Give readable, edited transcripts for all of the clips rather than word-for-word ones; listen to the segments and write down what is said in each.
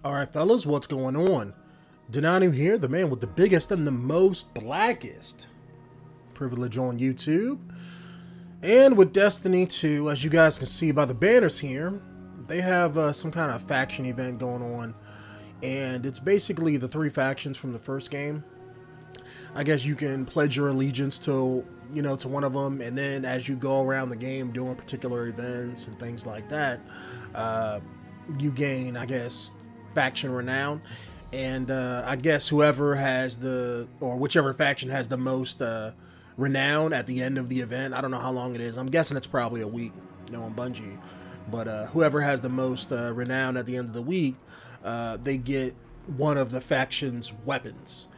Alright fellas, what's going on? Denonu here, the man with the biggest and the most blackest privilege on YouTube. And with Destiny 2, as you guys can see by the banners here, they have some kind of faction event going on. And it's basically the three factions from the first game. I guess you can pledge your allegiance to, to one of them, and then as you go around the game doing particular events and things like that, you gain, I guess, faction renown. And I guess whoever has whichever faction has the most renown at the end of the event, I don't know how long it is, I'm guessing it's probably a week, on Bungie, but whoever has the most renown at the end of the week, they get one of the faction's weapons.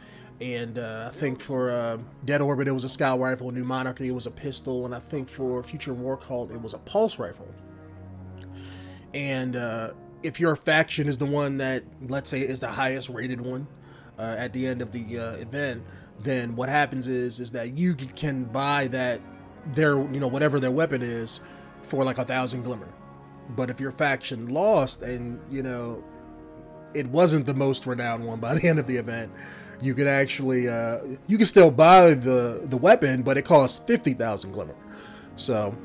And I think for Dead Orbit it was a scout rifle, New Monarchy it was a pistol, and I think for Future War Cult it was a pulse rifle. And if your faction is the one that, let's say, is the highest rated one at the end of the event, then what happens is that you can buy their whatever their weapon is for like 1,000 glimmer. But if your faction lost and it wasn't the most renowned one by the end of the event, you could actually you can still buy the weapon, but it costs 50,000 glimmer. So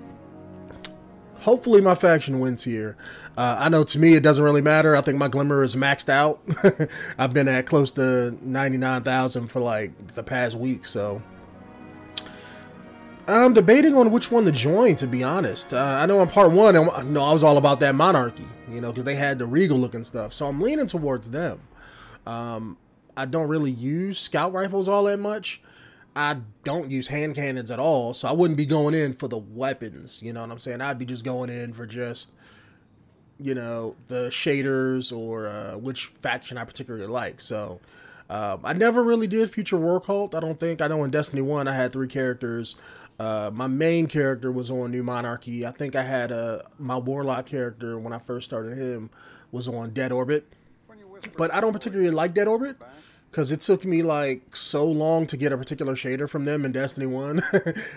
hopefully my faction wins here. I know to me it doesn't really matter. I think my glimmer is maxed out. I've been at close to 99,000 for like the past week, so I'm debating on which one to join, to be honest. I know in part one, I was all about that monarchy, because they had the regal looking stuff, so I'm leaning towards them. I don't really use scout rifles all that much. I don't use hand cannons at all, so I wouldn't be going in for the weapons, you know what I'm saying? I'd be just going in for just, the shaders or which faction I particularly like. So I never really did Future War Cult, I don't think. I know in Destiny 1 I had 3 characters. My main character was on New Monarchy. I think I had my Warlock character when I first started him was on Dead Orbit. But I don't particularly like Dead Orbit, because it took me like so long to get a particular shader from them in Destiny 1.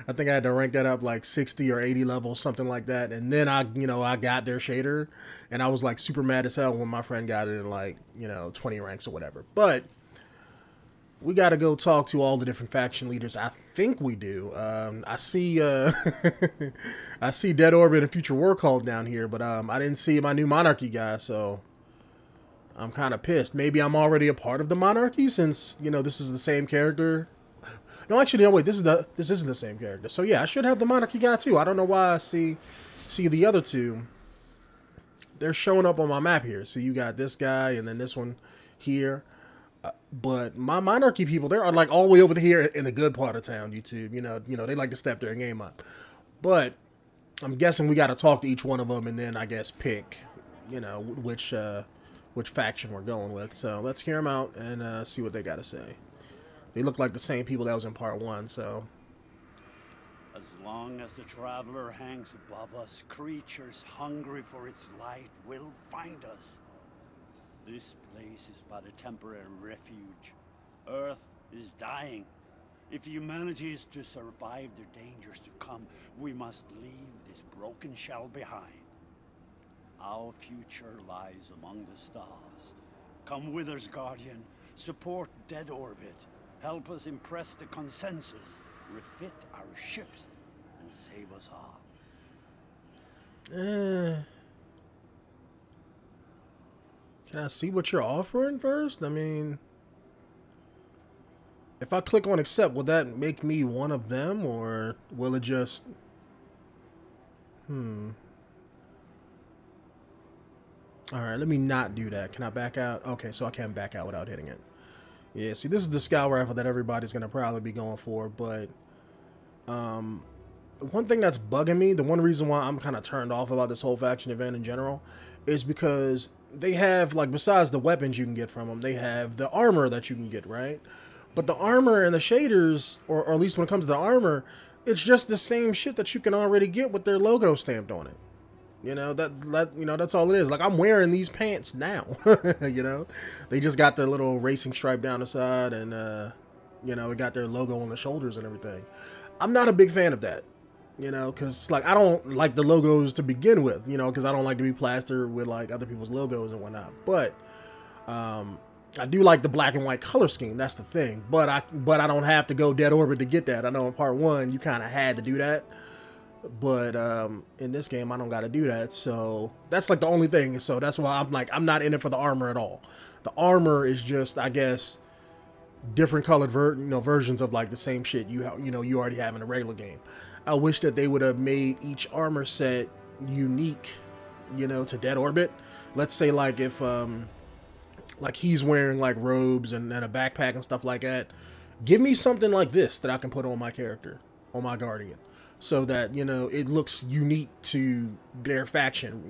I think I had to rank that up like 60 or 80 levels, something like that. And then I got their shader, and I was like super mad as hell when my friend got it in like, 20 ranks or whatever. But we got to go talk to all the different faction leaders. I think we do. I see I see Dead Orbit and Future War Cult down here, but I didn't see my New Monarchy guy, so I'm kind of pissed. Maybe I'm already a part of the monarchy since, this is the same character. No, actually, no, wait, this isn't the same character. So yeah, I should have the monarchy guy too. I don't know why I see the other two. They're showing up on my map here. So you got this guy and then this one here. But my monarchy people, they're like all the way over here in the good part of town, YouTube. They like to step their game up. But I'm guessing we got to talk to each one of them and then I guess pick, which faction we're going with. So let's hear them out and see what they got to say. They look like the same people that was in part 1, so. As long as the traveler hangs above us, creatures hungry for its light will find us. This place is but a temporary refuge. Earth is dying. If humanity is to survive the dangers to come, we must leave this broken shell behind. Our future lies among the stars. Come with us, Guardian. Support Dead Orbit. Help us impress the consensus. Refit our ships and save us all. Can I see what you're offering first? I mean, if I click on accept, will that make me one of them, or will it just... Alright, let me not do that. Can I back out? Okay, so I can back out without hitting it. Yeah, see, this is the scout rifle that everybody's going to probably be going for, but one thing that's bugging me, the one reason why I'm kind of turned off about this whole faction event in general, is because they have, like, besides the weapons you can get from them, they have the armor that you can get, right? But the armor and the shaders, or at least when it comes to the armor, it's just the same shit that you can already get with their logo stamped on it. That's all it is. Like, I'm wearing these pants now. They just got their little racing stripe down the side, and it got their logo on the shoulders and everything. I'm not a big fan of that, because like I don't like the logos to begin with, because I don't like to be plastered with like other people's logos and whatnot. But I do like the black and white color scheme. That's the thing. But I don't have to go Dead Orbit to get that. I know in part 1 you kind of had to do that. But in this game I don't got to do that. So that's like the only thing. So that's why I'm like, I'm not in it for the armor at all. The armor is just, I guess, different colored versions of like the same shit you already have in a regular game. I wish that they would have made each armor set unique, to Dead Orbit. Let's say like if like he's wearing like robes and a backpack and stuff like that. Give me something like this that I can put on my character, on my Guardian, so that, it looks unique to their faction,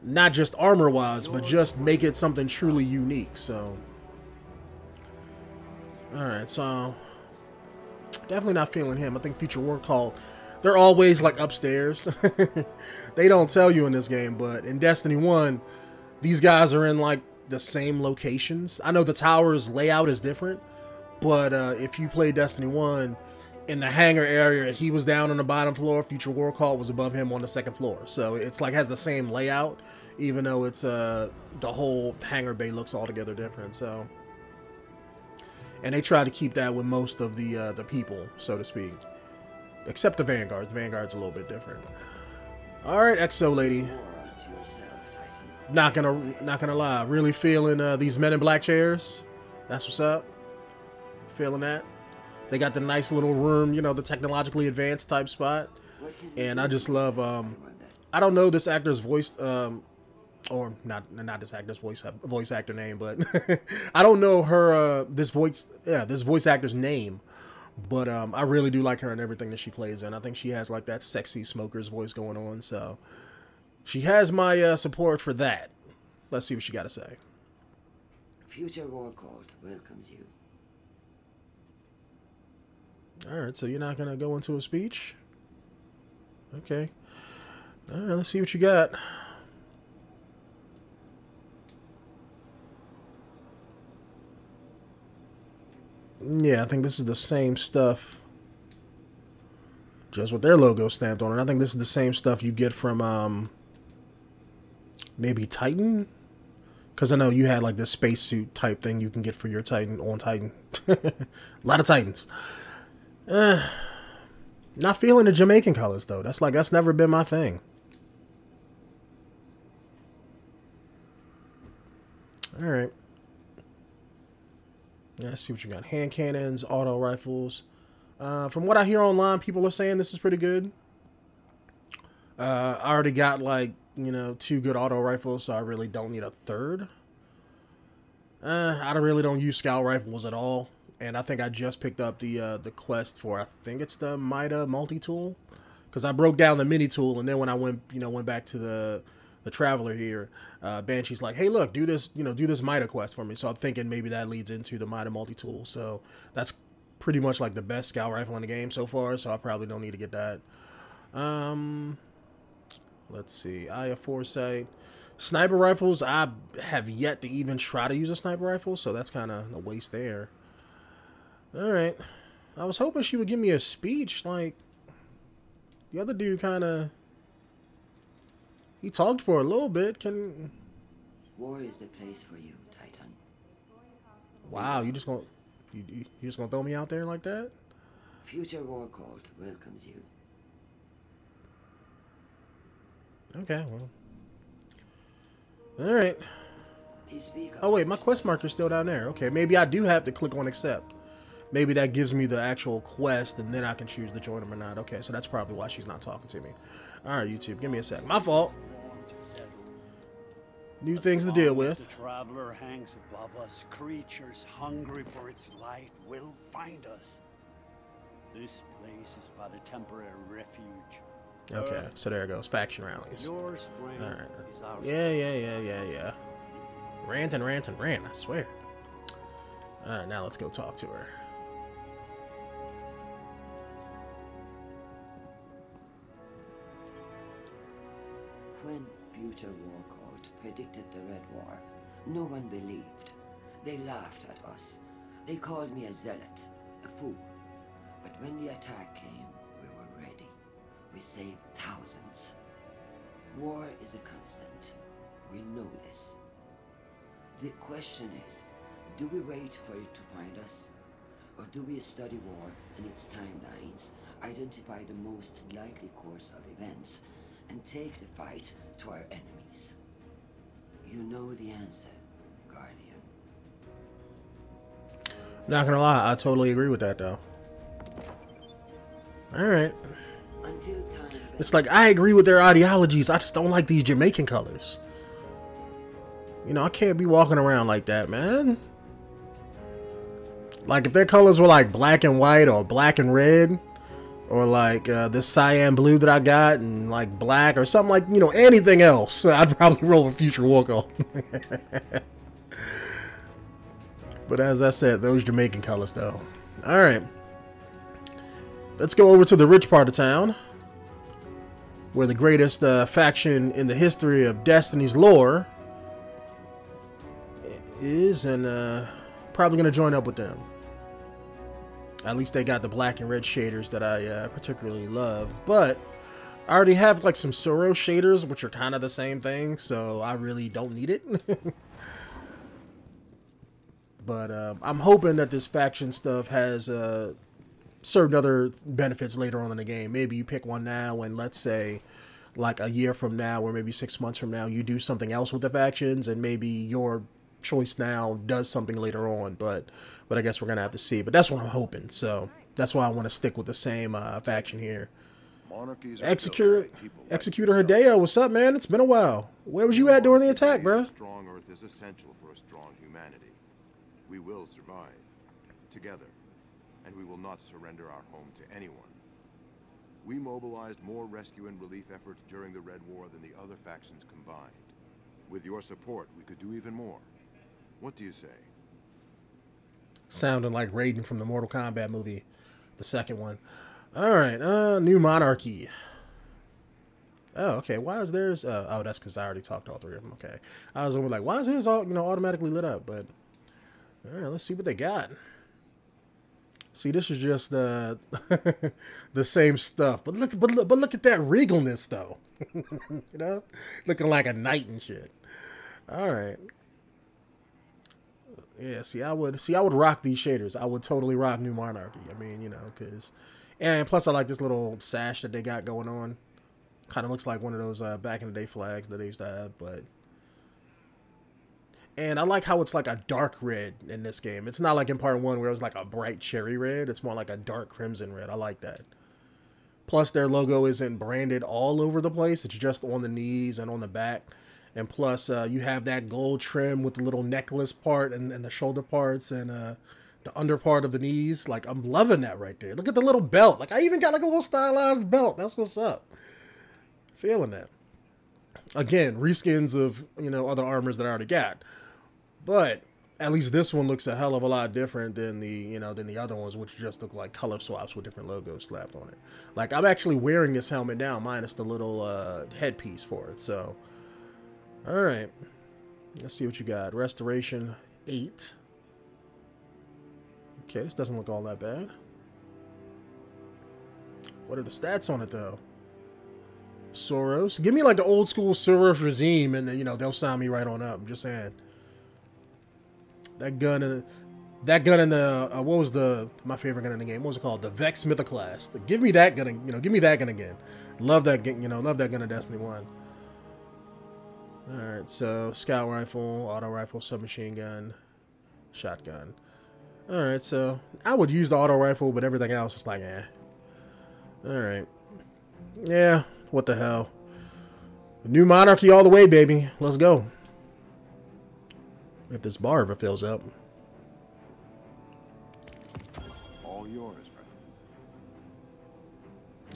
not just armor wise, but just make it something truly unique. So, all right, so definitely not feeling him. I think Future War Cult, they're always like upstairs. They don't tell you in this game, but in Destiny 1, these guys are in like the same locations. I know the tower's layout is different, but if you play Destiny 1, in the hangar area, he was down on the bottom floor, Future War Cult was above him on the second floor. So it's like has the same layout, even though it's the whole hangar bay looks altogether different. So, and they try to keep that with most of the people, so to speak, except the Vanguard. The Vanguard's a little bit different. All right, XO lady. Not gonna lie, really feeling these Men in Black chairs. That's what's up. Feeling that. They got the nice little room, the technologically advanced type spot, and I just love. I don't know this actor's voice, or not this actor's voice actor name, but I don't know her this voice actor's name, but I really do like her and everything that she plays in. I think she has like that sexy smoker's voice going on, so she has my support for that. Let's see what she got to say. Future War Cult welcomes you. All right, so you're not going to go into a speech? Okay. All right, let's see what you got. Yeah, I think this is the same stuff, just with their logo stamped on it. I think this is the same stuff you get from maybe Titan, because I know you had like this spacesuit type thing you can get for your Titan on Titan. A lot of Titans. Not feeling the Jamaican colors though. That's never been my thing. All right. Let's see what you got. Hand cannons, auto rifles. From what I hear online, people are saying this is pretty good. I already got like 2 good auto rifles, so I really don't need a third. I really don't use scout rifles at all. And I think I just picked up the quest for, I think it's the Mida multi-tool, because I broke down the mini tool, and then when I went back to the Traveler here, Banshee's like, hey look, do this Mida quest for me. So I'm thinking maybe that leads into the Mida multi-tool. So that's pretty much like the best scout rifle in the game so far, so I probably don't need to get that. Let's see, Eye of Foresight. Sniper rifles, I have yet to even try to use a sniper rifle, so that's kind of a waste there. Alright. I was hoping she would give me a speech. Like, the other dude he talked for a little bit. War is the place for you, Titan. Wow, you just gonna throw me out there like that? Future War Cult welcomes you. Okay, well. Alright. Oh wait, my quest marker's still down there. Okay, maybe I do have to click on accept. Maybe that gives me the actual quest, and then I can choose to join them or not. Okay, so that's probably why she's not talking to me. Alright, YouTube, give me a sec. My fault. New things to deal with. The traveler hangs above us. Creatures hungry for its light will find us. This place is but a temporary refuge. Okay, so there it goes. Faction rallies. Your strength is our Yeah. Rant, I swear. Alright, now let's go talk to her. When Future War Cult predicted the Red War, no one believed. They laughed at us. They called me a zealot, a fool. But when the attack came, we were ready. We saved thousands. War is a constant. We know this. The question is, do we wait for it to find us? Or do we study war and its timelines, identify the most likely course of events, and take the fight to our enemies? You know the answer, Guardian. Not gonna lie, I totally agree with that though. Alright. Until time. It's like, I agree with their ideologies, I just don't like these Jamaican colors. You know, I can't be walking around like that, man. Like, if their colors were like black and white or black and red, or like this cyan blue that I got and like black or something, like, you know, anything else, I'd probably roll a future walk on. But as I said, those Jamaican colors though. Alright. Let's go over to the rich part of town, where the greatest faction in the history of Destiny's lore is, and probably going to join up with them. At least they got the black and red shaders that I particularly love. But I already have like some Soros shaders, which are kind of the same thing, so I really don't need it. But I'm hoping that this faction stuff has certain other benefits later on in the game. Maybe you pick one now, and let's say like a year from now, or maybe 6 months from now, you do something else with the factions, and maybe your choice now does something later on. But I guess we're gonna have to see. But that's what I'm hoping. So that's why I want to stick with the same faction here. Executor 𝐥𝐤𝐤𝐿, what's up, man? It's been a while. Where was you at during the attack, bro? Strong Earth is essential for a strong humanity. We will survive together, and we will not surrender our home to anyone. We mobilized more rescue and relief efforts during the Red War than the other factions combined. With your support, we could do even more. What do you say? Sounding like Raiden from the Mortal Kombat movie, the second one. Alright, new monarchy. Oh, okay. Why is theirs? Oh, that's because I already talked to all three of them. Okay. I was like, why is his all, you know, automatically lit up? But all right, let's see what they got. See, this is just the same stuff. But look at that regalness, though. You know, looking like a knight and shit. All right. Yeah. See, I would rock these shaders. I would totally rock New Monarchy. I mean, you know, and plus I like this little sash that they got going on. Kind of looks like one of those back in the day flags that they used to have, and I like how it's like a dark red in this game. It's not like in part 1 where it was like a bright cherry red. It's more like a dark crimson red. I like that. Plus their logo isn't branded all over the place. It's just on the knees and on the back. And plus you have that gold trim with the little necklace part and the shoulder parts and the under part of the knees. Like, I'm loving that right there. Look at the little belt. Like, I even got like a little stylized belt. That's what's up. Feeling that. Again, reskins of, you know, other armors that I already got. But at least this one looks a hell of a lot different than the other ones, which just look like color swaps with different logos slapped on it. Like, I'm actually wearing this helmet now, minus the little headpiece for it. So, all right, let's see what you got. Restoration 8. Okay, this doesn't look all that bad. What are the stats on it though? Soros. Give me like the old school Soros regime, and then, you know, they'll sign me right on up. I'm just saying. That gun in the what was my favorite gun in the game? What was it called? The Vex Mythoclast. Give me that gun. You know, give me that gun again. Love that. You know, love that gun in Destiny 1. All right, so scout rifle, auto rifle, submachine gun, shotgun. All right, so I would use the auto rifle, but everything else is like, eh. All right. Yeah. What the hell? New Monarchy all the way, baby. Let's go. If this bar ever fills up. All yours,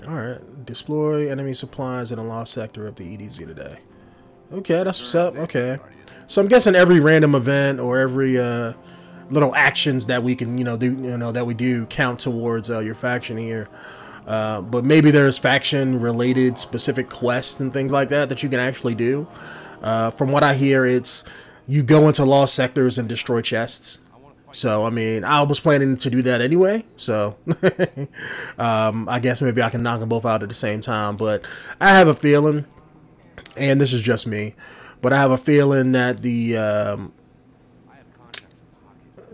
bro. Alright. Deploy enemy supplies in a lost sector of the EDZ today. Okay, that's what's up. Okay. So I'm guessing every random event or every little actions that we can, that we do count towards your faction here. But maybe there's faction-related specific quests and things like that you can actually do. From what I hear, it's you go into lost sectors and destroy chests. So, I mean, I was planning to do that anyway. So, I guess maybe I can knock them both out at the same time. But I have a feeling, and this is just me, but I have a feeling that the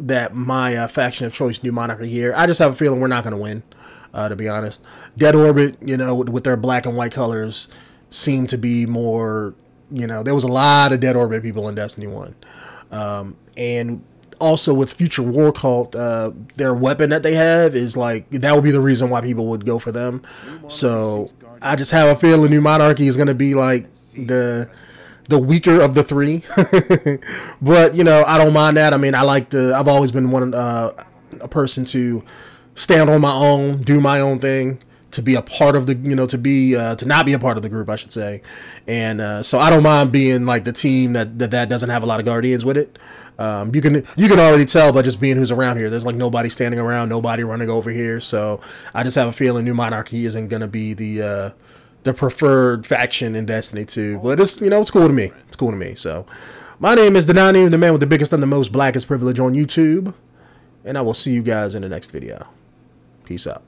that my faction of choice, New Monarchy here. I just have a feeling we're not going to win, to be honest. Dead Orbit, you know, with their black and white colors, seem to be more, you know, there was a lot of Dead Orbit people in Destiny 1. And also with Future War Cult, their weapon that they have is like, that would be the reason why people would go for them. So I just have a feeling New Monarchy is going to be like the weaker of the three. But, you know, I don't mind that. I mean, I've always been a person to stand on my own, do my own thing, to be a part of the, you know, to not be a part of the group, I should say. And so I don't mind being like the team that doesn't have a lot of Guardians with it. You can already tell by just being who's around here. There's like nobody standing around, nobody running over here. So I just have a feeling New Monarchy isn't going to be the preferred faction in Destiny 2. But it's, you know, it's cool to me. It's cool to me. So my name is Denonu, the man with the biggest and the most blackest privilege on YouTube. And I will see you guys in the next video. Peace out.